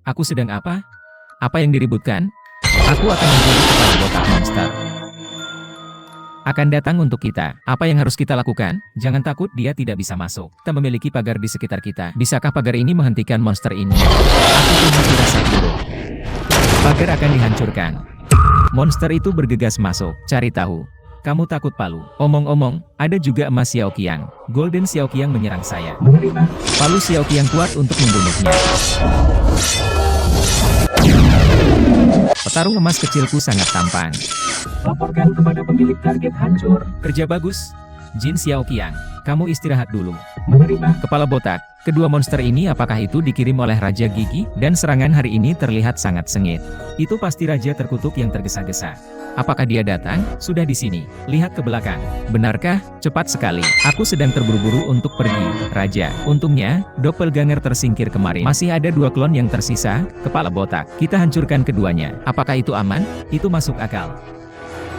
Aku sedang apa? Apa yang diributkan? Aku akan menjadi kepala botak monster. Akan datang untuk kita. Apa yang harus kita lakukan? Jangan takut, dia tidak bisa masuk. Kita memiliki pagar di sekitar kita. Bisakah pagar ini menghentikan monster ini? Aku punya firasat buruk. Pagar akan dihancurkan. Monster itu bergegas masuk. Cari tahu. Kamu takut palu? Omong-omong, ada juga emas Xiaoqiang. Golden Xiaoqiang menyerang saya. Palu Xiaoqiang kuat untuk membunuhnya. Petarung emas kecilku sangat tampan. Laporkan kepada pemilik target hancur. Kerja bagus, Jin Xiaoqiang. Kamu istirahat dulu. Menerima. Kepala botak, kedua monster ini apakah itu dikirim oleh Raja Gigi? Dan serangan hari ini terlihat sangat sengit. Itu pasti Raja terkutuk yang tergesa-gesa. Apakah dia datang? Sudah di sini. Lihat ke belakang. Benarkah? Cepat sekali. Aku sedang terburu-buru untuk pergi, Raja. Untungnya, doppelganger tersingkir kemarin. Masih ada 2 klon yang tersisa, kepala botak. Kita hancurkan keduanya. Apakah itu aman? Itu masuk akal.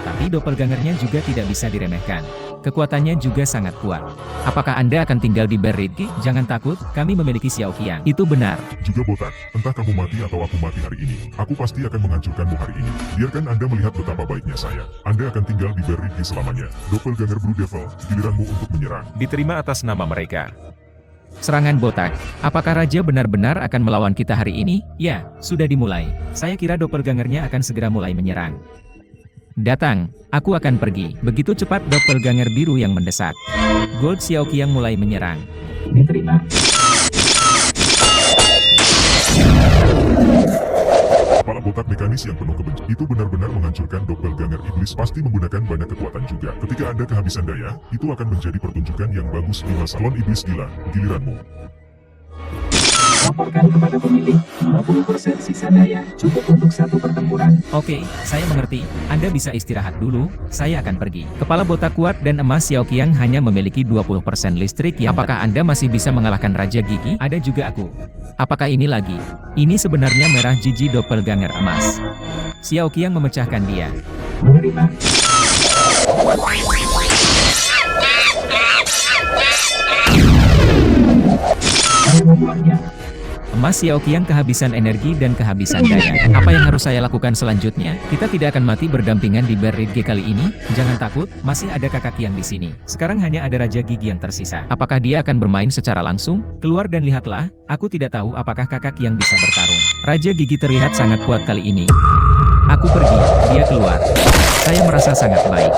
Tapi doppelgangernya juga tidak bisa diremehkan. Kekuatannya juga sangat kuat. Apakah Anda akan tinggal di Berridge? Jangan takut, kami memiliki Xiaoqiang. Itu benar. Juga botak, entah kamu mati atau aku mati hari ini, aku pasti akan menghancurkanmu hari ini. Biarkan Anda melihat betapa baiknya saya. Anda akan tinggal di Berridge selamanya. Doppelganger Blue Devil, giliranmu untuk menyerang. Diterima atas nama mereka. Serangan botak. Apakah Raja benar-benar akan melawan kita hari ini? Ya, sudah dimulai. Saya kira doppelgangernya akan segera mulai menyerang. Datang, aku akan pergi. Begitu cepat doppelganger biru yang mendesak. Gold Xiaoqiang mulai menyerang. Diterima. Kepala botak mekanis yang penuh kebencian itu benar-benar menghancurkan doppelganger iblis, pasti menggunakan banyak kekuatan juga. Ketika Anda kehabisan daya, itu akan menjadi pertunjukan yang bagus di masa klon iblis gila. Giliranmu. Laporkan kepada pemilik. 50% sisa daya. Cukup untuk 1 pertempuran. Oke, saya mengerti. Anda bisa istirahat dulu, saya akan pergi. Kepala botak kuat dan emas Xiaoqiang hanya memiliki 20% listrik yang apakah Anda masih bisa mengalahkan Raja Gigi? Ada juga aku. Apakah ini lagi? Ini sebenarnya merah Gigi doppelganger emas. Xiaoqiang memecahkan dia. Menerima. Saya membuangnya. Emas Xiaoqiang kehabisan energi dan kehabisan daya. Apa yang harus saya lakukan selanjutnya? Kita tidak akan mati berdampingan di Berridge kali ini. Jangan takut, masih ada kakak yang di sini. Sekarang hanya ada Raja Gigi yang tersisa. Apakah dia akan bermain secara langsung? Keluar dan lihatlah. Aku tidak tahu apakah kakak yang bisa bertarung. Raja Gigi terlihat sangat kuat kali ini. Aku pergi, dia keluar. Saya merasa sangat baik.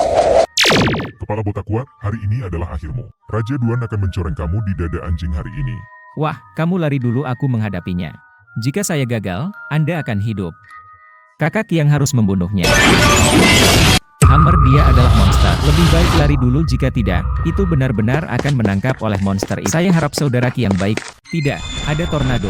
Kepala botak kuat, hari ini adalah akhirmu. Raja Duan akan mencoreng kamu di dada anjing hari ini. Wah, kamu lari dulu, aku menghadapinya. Jika saya gagal, Anda akan hidup. Kakak yang harus membunuhnya. Hammer, dia adalah monster. Lebih baik lari dulu, jika tidak, itu benar-benar akan menangkap oleh monster itu. Saya harap saudara yang baik. Tidak, ada tornado.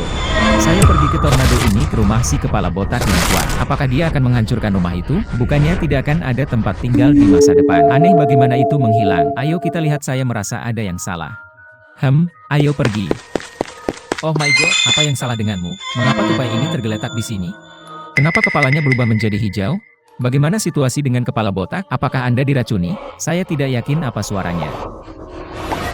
Saya pergi ke tornado ini ke rumah si kepala botak yang kuat. Apakah dia akan menghancurkan rumah itu? Bukannya tidak akan ada tempat tinggal di masa depan. Aneh bagaimana itu menghilang. Ayo kita lihat, saya merasa ada yang salah. Ayo pergi. Oh my god, apa yang salah denganmu? Mengapa tupai ini tergeletak di sini? Kenapa kepalanya berubah menjadi hijau? Bagaimana situasi dengan kepala botak? Apakah Anda diracuni? Saya tidak yakin apa suaranya.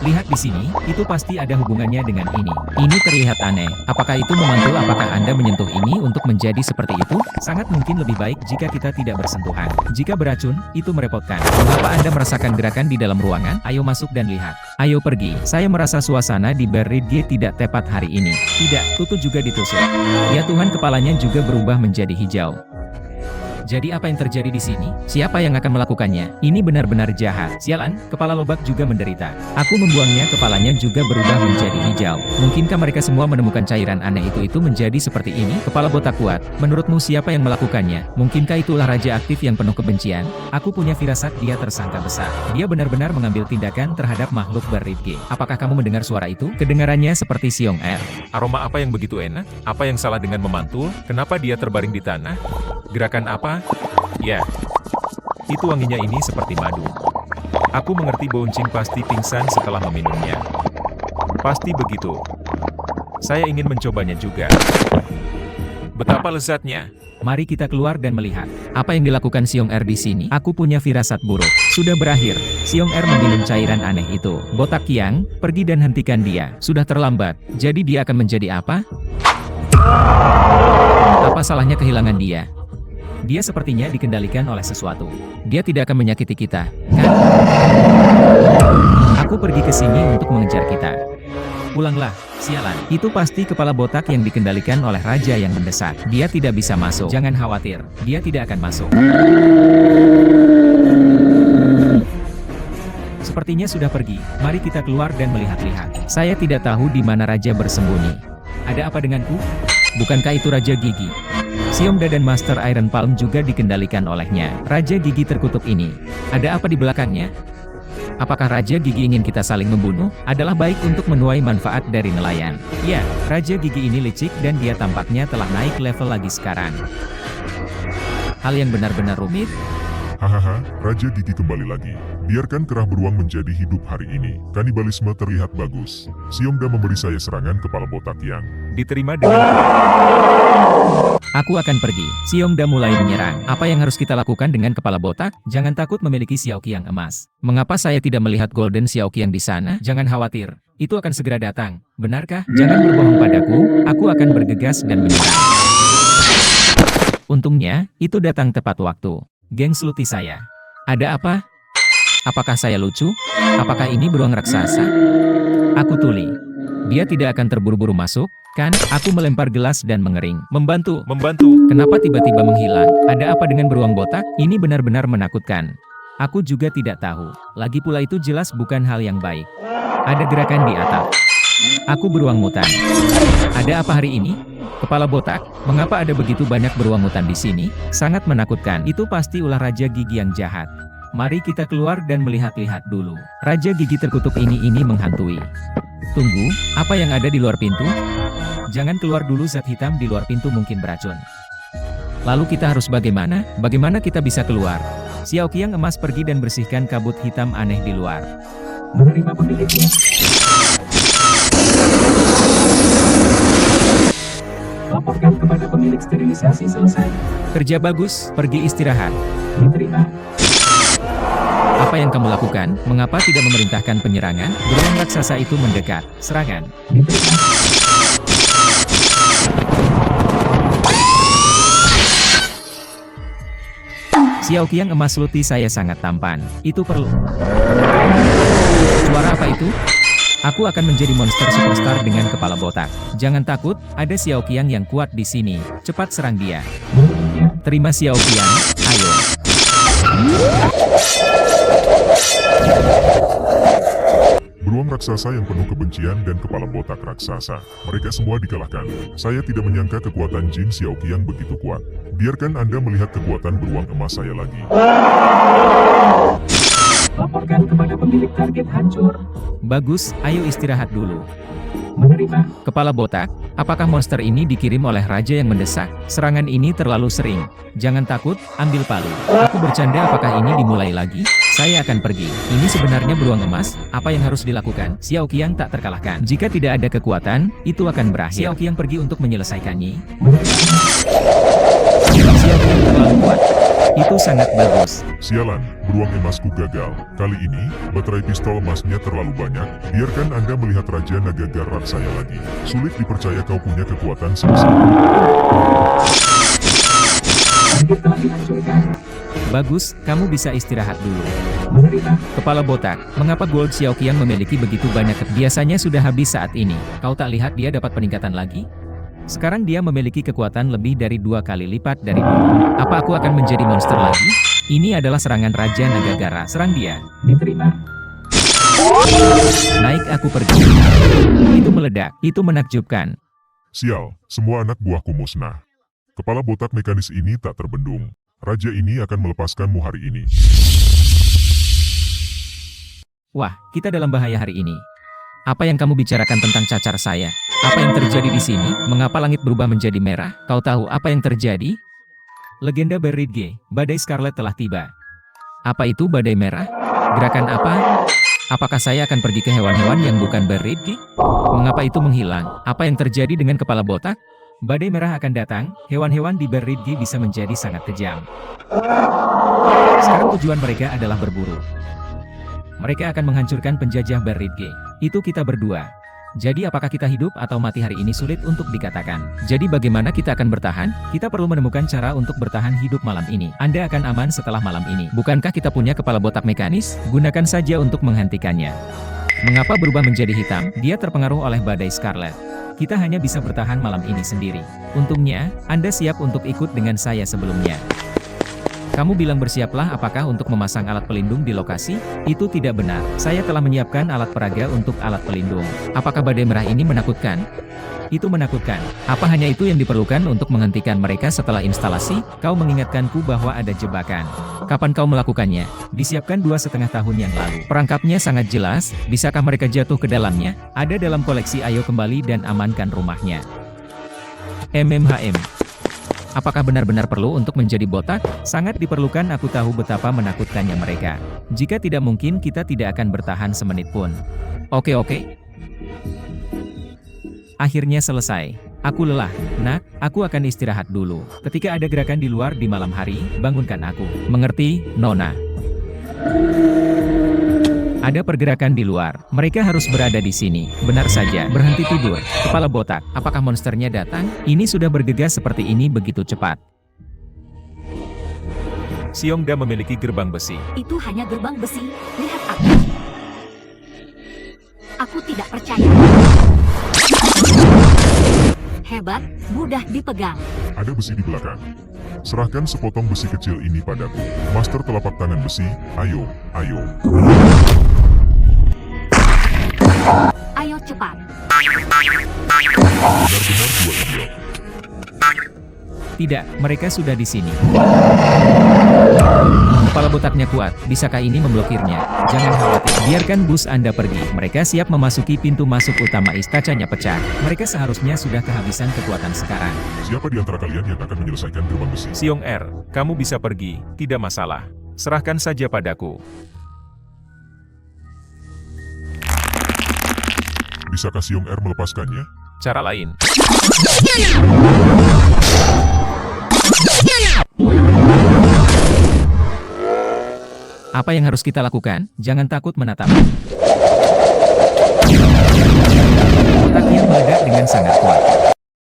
Lihat di sini, itu pasti ada hubungannya dengan ini. Ini terlihat aneh. Apakah itu memantul? Apakah Anda menyentuh ini untuk menjadi seperti itu? Sangat mungkin lebih baik jika kita tidak bersentuhan. Jika beracun, itu merepotkan. Mengapa Anda merasakan gerakan di dalam ruangan? Ayo masuk dan lihat. Ayo pergi. Saya merasa suasana di Berridge tidak tepat hari ini. Tidak, Tutu juga ditusuk. Ya Tuhan, kepalanya juga berubah menjadi hijau. Jadi apa yang terjadi di sini? Siapa yang akan melakukannya? Ini benar-benar jahat. Sialan, kepala lobak juga menderita. Aku membuangnya, kepalanya juga berubah menjadi hijau. Mungkinkah mereka semua menemukan cairan aneh itu menjadi seperti ini? Kepala botak kuat, menurutmu siapa yang melakukannya? Mungkinkah itulah raja aktif yang penuh kebencian? Aku punya firasat dia tersangka besar. Dia benar-benar mengambil tindakan terhadap makhluk Berridge. Apakah kamu mendengar suara itu? Kedengarannya seperti Xiong Er. Aroma apa yang begitu enak? Apa yang salah dengan memantul? Kenapa dia terbaring di tanah? Gerakan apa? Ya, itu wanginya ini seperti madu. Aku mengerti Bouncing pasti pingsan setelah meminumnya. Pasti begitu. Saya ingin mencobanya juga. Betapa lezatnya. Mari kita keluar dan melihat. Apa yang dilakukan Xiong Er di sini? Aku punya firasat buruk. Sudah berakhir. Xiong Er meminum cairan aneh itu. Botak Qiang, pergi dan hentikan dia. Sudah terlambat. Jadi dia akan menjadi apa? Apa salahnya kehilangan dia? Dia sepertinya dikendalikan oleh sesuatu. Dia tidak akan menyakiti kita, kan? Aku pergi ke sini untuk mengejar kita. Pulanglah, sialan. Itu pasti kepala botak yang dikendalikan oleh raja yang mendesak. Dia tidak bisa masuk. Jangan khawatir, dia tidak akan masuk. Sepertinya sudah pergi. Mari kita keluar dan melihat-lihat. Saya tidak tahu di mana raja bersembunyi. Ada apa denganku? Bukankah itu Raja Gigi? Xiongda dan Master Iron Palm juga dikendalikan olehnya. Raja Gigi terkutuk ini. Ada apa di belakangnya? Apakah Raja Gigi ingin kita saling membunuh? Adalah baik untuk menuai manfaat dari nelayan. Ya, Raja Gigi ini licik dan dia tampaknya telah naik level lagi sekarang. Hal yang benar-benar rumit. Hahaha, Raja Gigi kembali lagi. Biarkan kerah beruang menjadi hidup hari ini. Kanibalisme terlihat bagus. Xiongda memberi saya serangan kepala botak yang Diterima dengan Aku akan pergi. Xiongda mulai menyerang. Apa yang harus kita lakukan dengan kepala botak? Jangan takut memiliki Xiaoqiang emas. Mengapa saya tidak melihat Golden Xiaoqiang di sana? Jangan khawatir. Itu akan segera datang. Benarkah? Jangan berbohong padaku. Aku akan bergegas dan menyerang. Untungnya, itu datang tepat waktu. Geng Sluti saya. Ada apa? Apakah saya lucu? Apakah ini beruang raksasa? Aku tuli. Dia tidak akan terburu-buru masuk, kan? Aku melempar gelas dan mengering. Membantu. Kenapa tiba-tiba menghilang? Ada apa dengan beruang botak? Ini benar-benar menakutkan. Aku juga tidak tahu. Lagi pula itu jelas bukan hal yang baik. Ada gerakan di atap. Aku beruang mutan. Ada apa hari ini? Kepala botak, mengapa ada begitu banyak beruang hutan di sini? Sangat menakutkan. Itu pasti ulah Raja Gigi yang jahat. Mari kita keluar dan melihat-lihat dulu. Raja Gigi terkutuk ini menghantui. Tunggu, apa yang ada di luar pintu? Jangan keluar dulu, zat hitam di luar pintu mungkin beracun. Lalu kita harus bagaimana? Bagaimana kita bisa keluar? Xiaoqiang emas pergi dan bersihkan kabut hitam aneh di luar. Menerima pemiliknya. Laporkan kepada pemilik sterilisasi selesai. Kerja bagus, pergi istirahat. Diterima. Apa yang kamu lakukan? Mengapa tidak memerintahkan penyerangan? Beruang raksasa itu mendekat. Serangan. Diterima. Xiaoqiang emas luti saya sangat tampan. Itu perlu. Suara apa itu? Aku akan menjadi monster superstar dengan kepala botak. Jangan takut, ada Xiaoqiang yang kuat di sini. Cepat serang dia. Terima Xiaoqiang, ayo. beruang raksasa yang penuh kebencian dan kepala botak raksasa. Mereka semua dikalahkan. Saya tidak menyangka kekuatan Jin Xiaoqiang begitu kuat. Biarkan Anda melihat kekuatan beruang emas saya lagi. Laporkan kepada pemilik target hancur. Bagus, ayo istirahat dulu. Menerima. Kepala botak, apakah monster ini dikirim oleh raja yang mendesak? Serangan ini terlalu sering. Jangan takut, ambil palu. Aku bercanda, apakah ini dimulai lagi? Saya akan pergi. Ini sebenarnya beruang emas, apa yang harus dilakukan? Xiaoqiang tak terkalahkan. Jika tidak ada kekuatan, itu akan berakhir. Xiaoqiang pergi untuk menyelesaikannya. Xiaoqiang terlalu kuat. Itu sangat bagus. Sialan, beruang emasku gagal. Kali ini, baterai pistol emasnya terlalu banyak. Biarkan Anda melihat Raja Naga Garrat saya lagi. Sulit dipercaya kau punya kekuatan sebesar itu. Target telah dihancurkan. Bagus, kamu bisa istirahat dulu. Menerima. Kepala botak, mengapa Gold Xiaoqiang memiliki begitu banyak? Biasanya sudah habis saat ini. Kau tak lihat dia dapat peningkatan lagi? Sekarang dia memiliki kekuatan lebih dari 2 kali lipat dari dulu. Apa aku akan menjadi monster lagi? Ini adalah serangan Raja Naga Garrat. Serang dia. Diterima. Naik, aku pergi. Itu meledak. Itu menakjubkan. Sial, semua anak buahku musnah. Kepala botak mekanis ini tak terbendung. Raja ini akan melepaskanmu hari ini. Wah, kita dalam bahaya hari ini. Apa yang kamu bicarakan tentang cacar saya? Apa yang terjadi di sini? Mengapa langit berubah menjadi merah? Kau tahu apa yang terjadi? Legenda Berridge, badai Scarlet telah tiba. Apa itu badai merah? Gerakan apa? Apakah saya akan pergi ke hewan-hewan yang bukan Berridge? Mengapa itu menghilang? Apa yang terjadi dengan kepala botak? Badai merah akan datang, hewan-hewan di Berridge bisa menjadi sangat kejam. Sekarang tujuan mereka adalah berburu. Mereka akan menghancurkan penjajah Berridge. Itu kita berdua. Jadi apakah kita hidup atau mati hari ini sulit untuk dikatakan. Jadi bagaimana kita akan bertahan? Kita perlu menemukan cara untuk bertahan hidup malam ini. Anda akan aman setelah malam ini. Bukankah kita punya kepala botak mekanis? Gunakan saja untuk menghentikannya. Mengapa berubah menjadi hitam? Dia terpengaruh oleh badai Scarlet. Kita hanya bisa bertahan malam ini sendiri. Untungnya, Anda siap untuk ikut dengan saya sebelumnya. Kamu bilang bersiaplah apakah untuk memasang alat pelindung di lokasi? Itu tidak benar. Saya telah menyiapkan alat peraga untuk alat pelindung. Apakah badai merah ini menakutkan? Itu menakutkan. Apa hanya itu yang diperlukan untuk menghentikan mereka setelah instalasi? Kau mengingatkanku bahwa ada jebakan. Kapan kau melakukannya? Disiapkan 2,5 tahun yang lalu. Perangkapnya sangat jelas, bisakah mereka jatuh ke dalamnya? Ada dalam koleksi. Ayo kembali dan amankan rumahnya. Apakah benar-benar perlu untuk menjadi botak? Sangat diperlukan. Aku tahu betapa menakutkannya mereka. Jika tidak mungkin kita tidak akan bertahan semenit pun. Oke. Akhirnya selesai. Aku lelah. Nak, aku akan istirahat dulu. Ketika ada gerakan di luar di malam hari, bangunkan aku. Mengerti, Nona? Ada pergerakan di luar. Mereka harus berada di sini. Benar saja. Berhenti tidur. Kepala botak. Apakah monsternya datang? Ini sudah bergegas seperti ini begitu cepat. Xiongda memiliki gerbang besi. Itu hanya gerbang besi. Lihat aku. Aku tidak percaya. Hebat, mudah dipegang. Ada besi di belakang. Serahkan sepotong besi kecil ini padaku. Master telapak tangan besi, ayo. Ayo cepat. Benar-benar dua idiot. Tidak, mereka sudah di sini. Kepala botaknya kuat. Bisakah ini memblokirnya? Jangan khawatir. Biarkan bus Anda pergi. Mereka siap memasuki pintu masuk utama. Kacanya pecah. Mereka seharusnya sudah kehabisan kekuatan sekarang. Siapa di antara kalian yang akan menyelesaikan gerbang besi? Xiong Er, kamu bisa pergi, tidak masalah. Serahkan saja padaku. Bisakah Xiong Er melepaskannya? Cara lain. Apa yang harus kita lakukan? Jangan takut menatap. Botaknya meledak dengan sangat kuat.